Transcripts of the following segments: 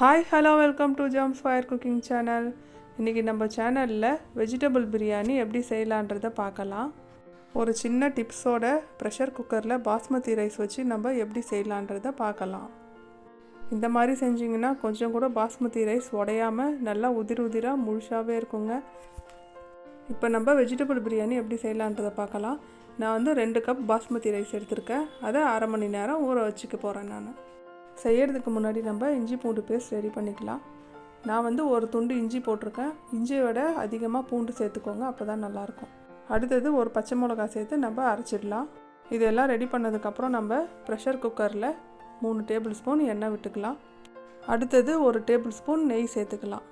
Hi hello welcome to Jams Fire cooking channel. இன்றைக்கி நம்ம சேனலில் வெஜிடபிள் பிரியாணி எப்படி செய்யலான்றதை பார்க்கலாம். ஒரு சின்ன டிப்ஸோட ப்ரெஷர் குக்கரில் பாஸ்மதி ரைஸ் வச்சு நம்ம எப்படி செய்யலான்றதை பார்க்கலாம். இந்த மாதிரி செஞ்சிங்கன்னா கொஞ்சம் கூட பாஸ்மதி ரைஸ் உடையாமல் நல்லா உதிராக முழுசாகவே இருக்குங்க. இப்போ நம்ம வெஜிடபிள் பிரியாணி எப்படி செய்யலான்றதை பார்க்கலாம். நான் 2 கப் பாஸ்மதி ரைஸ் எடுத்திருக்கேன். அதை அரை மணி நேரம் ஊற வச்சுக்க போகிறேன். நான் செய்கிறதுக்கு முன்னாடி நம்ம இஞ்சி பூண்டு பேஸ்ட் ரெடி பண்ணிக்கலாம். நான் ஒரு துண்டு இஞ்சி போட்டிருக்கேன். இஞ்சியை விட அதிகமாக பூண்டு சேர்த்துக்கோங்க, அப்போ தான் நல்லாயிருக்கும். அடுத்தது ஒரு பச்சை மிளகா சேர்த்து நம்ம அரைச்சிடலாம். இதெல்லாம் ரெடி பண்ணதுக்கப்புறம் நம்ம ப்ரெஷர் குக்கரில் 3 டேபிள் ஸ்பூன் எண்ணெய் விட்டுக்கலாம். அடுத்தது 1 டேபிள் ஸ்பூன் நெய் சேர்த்துக்கலாம்.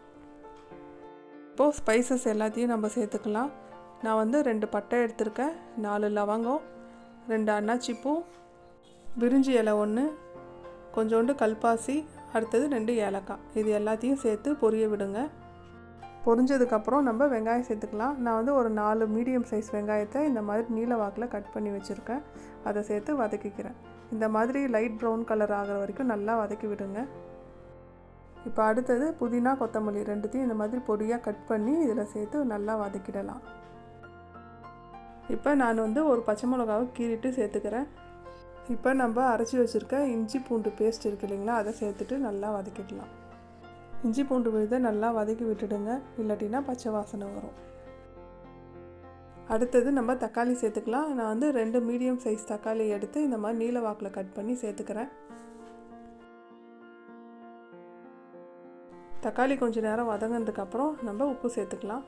இப்போது ஸ்பைசஸ் எல்லாத்தையும் நம்ம சேர்த்துக்கலாம். நான் 2 பட்டை எடுத்திருக்கேன், 4 லவங்கம், 2 அன்னாச்சிப்பூ, பிரிஞ்சி இலை 1, கொஞ்சோண்டு கல்பாசி, அடுத்தது 2 ஏலக்காய். இது எல்லாத்தையும் சேர்த்து பொரிய விடுங்க. பொரிஞ்சதுக்கப்புறம் நம்ம வெங்காயம் சேர்த்துக்கலாம். நான் ஒரு 4 மீடியம் சைஸ் வெங்காயத்தை இந்த மாதிரி நீல வாக்கில் கட் பண்ணி வச்சுருக்கேன். அதை சேர்த்து வதக்கிக்கிறேன். இந்த மாதிரி லைட் ப்ரௌன் கலர் ஆகிற வரைக்கும் நல்லா வதக்கி விடுங்க. இப்போ அடுத்தது புதினா கொத்தமல்லி 2த்தையும் இந்த மாதிரி பொடியாக கட் பண்ணி இதில் சேர்த்து நல்லா வதக்கிடலாம். இப்போ நான் ஒரு பச்சை மிளகாவை கீறிட்டு சேர்த்துக்கிறேன். இப்போ நம்ம அரைச்சி வச்சுருக்க இஞ்சி பூண்டு பேஸ்ட் இருக்குது இல்லைங்களா, அதை சேர்த்துட்டு நல்லா வதக்கிடலாம். இஞ்சி பூண்டு விழுதை நல்லா வதக்கி விட்டுடுங்க, இல்லாட்டினா பச்சை வாசனை வரும். அடுத்தது நம்ம தக்காளி சேர்த்துக்கலாம். நான் 2 மீடியம் சைஸ் தக்காளி எடுத்து இந்த மாதிரி நீல வாக்கில் கட் பண்ணி சேர்த்துக்கிறேன். தக்காளி கொஞ்சம் நேரம் வதங்கினதுக்கப்புறம் நம்ம உப்பு சேர்த்துக்கலாம்.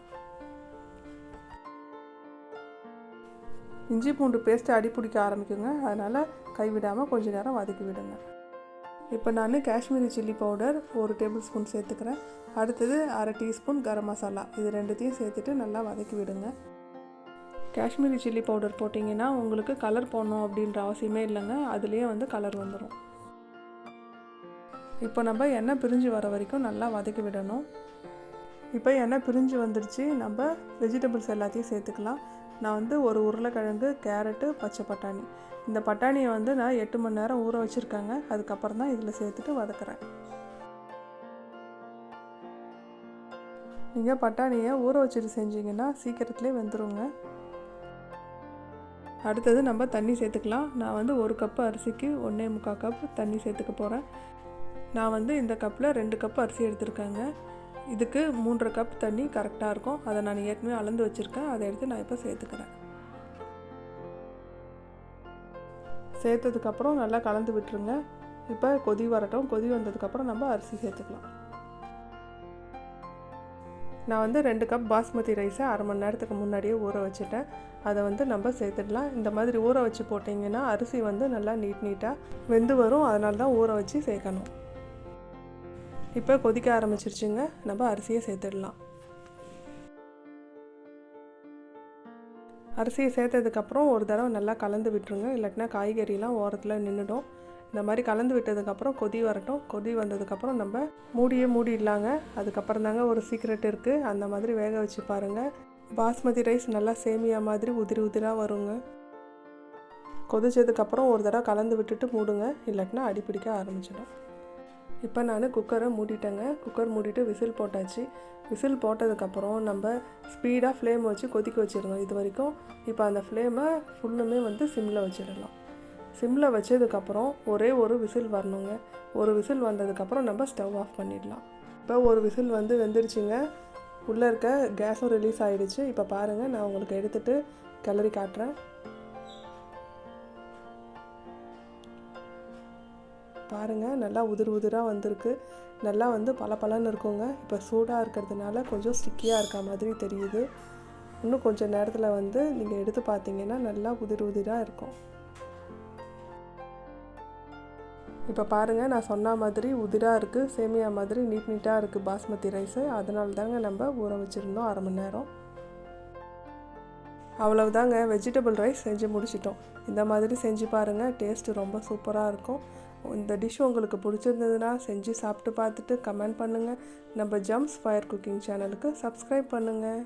இஞ்சி பூண்டு பேஸ்ட்டு அடி பிடிக்க ஆரம்பிக்குங்க, அதனால் கைவிடாமல் கொஞ்சம் நேரம் வதக்கி விடுங்க. இப்போ நான் Kashmiri chilli powder 1 table spoon சேர்த்துக்கிறேன். அடுத்தது அரை டீஸ்பூன் கரம் மசாலா, இது 2த்தையும் சேர்த்துட்டு நல்லா வதக்கி விடுங்க. காஷ்மீரி சில்லி பவுடர் போட்டிங்கன்னா உங்களுக்கு கலர் போடணும் அப்படின்ற அவசியமே இல்லைங்க, அதுலேயே கலர் வந்துடும். இப்போ நம்ம எண்ணெய் பிரிஞ்சு வர வரைக்கும் நல்லா வதக்கி விடணும். இப்போ எண்ணெய் பிரிஞ்சு வந்துடுச்சு. நம்ம வெஜிடபிள்ஸ் எல்லாத்தையும் சேர்த்துக்கலாம். நான் ஒரு உருளைக்கிழங்கு, கேரட்டு, பச்சை பட்டாணி, இந்த பட்டாணியை நான் 8 மணி நேரம் ஊற வச்சுருக்கேங்க. அதுக்கப்புறம் தான் இதில் சேர்த்துட்டு வதக்குறேன். நீங்கள் பட்டாணியை ஊற வச்சுட்டு செஞ்சிங்கன்னா சீக்கிரத்துலேயே வெந்துருங்க. அடுத்தது நம்ம தண்ணி சேர்த்துக்கலாம். நான் 1 கப்பு அரிசிக்கு 1.25 கப் தண்ணி சேர்த்துக்க போகிறேன். நான் இந்த கப்பில் 2 கப் அரிசி எடுத்துருக்கேங்க. இதுக்கு 3.5 கப் தண்ணி கரெக்டாக இருக்கும். அதை நான் ஏற்கனவே அளந்து வச்சுருக்கேன். அதை எடுத்து நான் இப்போ சேர்த்துக்கிறேன். சேர்த்ததுக்கப்புறம் நல்லா கலந்து விட்டுருங்க. இப்போ கொதி வரட்டும். கொதி வந்ததுக்கப்புறம் நம்ம அரிசி சேர்த்துக்கலாம். நான் 2 கப் பாஸ்மதி ரைஸை அரை மணி நேரத்துக்கு முன்னாடியே ஊற வச்சுட்டேன். அதை நம்ம சேர்த்துடலாம். இந்த மாதிரி ஊற வச்சு போட்டிங்கன்னா அரிசி நல்லா நீட்டாக வெந்து வரும். அதனால தான் ஊற வச்சு சேர்க்கணும். இப்போ கொதிக்க ஆரம்பிச்சிருச்சுங்க. நம்ம அரிசியை சேர்த்துடலாம். அரிசியை சேர்த்ததுக்கப்புறம் ஒரு தடவை நல்லா கலந்து விட்டுருங்க, இல்லாட்டினா காய்கறிலாம் ஓரத்தில் நின்றுடும். இந்த மாதிரி கலந்து விட்டதுக்கப்புறம் கொதி வரட்டும். கொதி வந்ததுக்கப்புறம் நம்ம மூடிடலாங்க. அதுக்கப்புறம் தாங்க ஒரு சீக்ரெட் இருக்குது. அந்த மாதிரி வேக வச்சு பாருங்கள். பாஸ்மதி ரைஸ் நல்லா சேமியா மாதிரி உதிராக வருங்க. கொதிச்சதுக்கப்புறம் ஒரு தடவை கலந்து விட்டுட்டு மூடுங்க, இல்லாட்டினா அடிப்பிடிக்க ஆரம்பிச்சிடும். இப்போ நான் குக்கரை மூடிட்டேங்க. குக்கர் மூடிட்டு விசில் போட்டாச்சு. விசில் போட்டதுக்கப்புறம் நம்ம ஸ்பீடாக ஃப்ளேம் வச்சு கொதிக்க வச்சிடணும் இது வரைக்கும். இப்போ அந்த ஃப்ளேமை ஃபுல்லுமே சிம்மில் வச்சிடலாம். சிம்மில் வச்சதுக்கப்புறம் ஒரே ஒரு விசில் வரணுங்க. ஒரு விசில் வந்ததுக்கப்புறம் நம்ம ஸ்டவ் ஆஃப் பண்ணிடலாம். இப்போ ஒரு விசில் வெந்துருச்சுங்க. உள்ளே இருக்க கேஸும் ரிலீஸ் ஆகிடுச்சு. இப்போ பாருங்கள், நான் உங்களுக்கு எடுத்துகிட்டு கிளறி காட்டுறேன். பாருங்கள், நல்லா உதிராக வந்திருக்கு. நல்லா பலன்னு இருக்குங்க. இப்போ சூடாக இருக்கிறதுனால கொஞ்சம் ஸ்டிக்கியாக இருக்க மாதிரி தெரியுது. இன்னும் கொஞ்சம் நேரத்தில் நீங்கள் எடுத்து பார்த்தீங்கன்னா நல்லா உதிராக இருக்கும். இப்போ பாருங்கள், நான் சொன்ன மாதிரி உதிராக இருக்குது. சேமியா மாதிரி நீட்டாக இருக்குது பாஸ்மதி ரைஸு. அதனால தாங்க நம்ம ஊற வச்சுருந்தோம் அரை மணி நேரம். அவ்வளவுதாங்க, வெஜிடபிள் ரைஸ் செஞ்சு முடிச்சிட்டோம். இந்த மாதிரி செஞ்சு பாருங்கள், டேஸ்ட்டு ரொம்ப சூப்பராக இருக்கும். இந்த டிஷ் உங்களுக்கு பிடிச்சிருந்ததுன்னா செஞ்சு சாப்பிட்டு பார்த்துட்டு கமெண்ட் பண்ணுங்கள். நம்ம ஜம்ஸ் ஃபயர் குக்கிங் சேனலுக்கு சப்ஸ்கிரைப் பண்ணுங்கள்.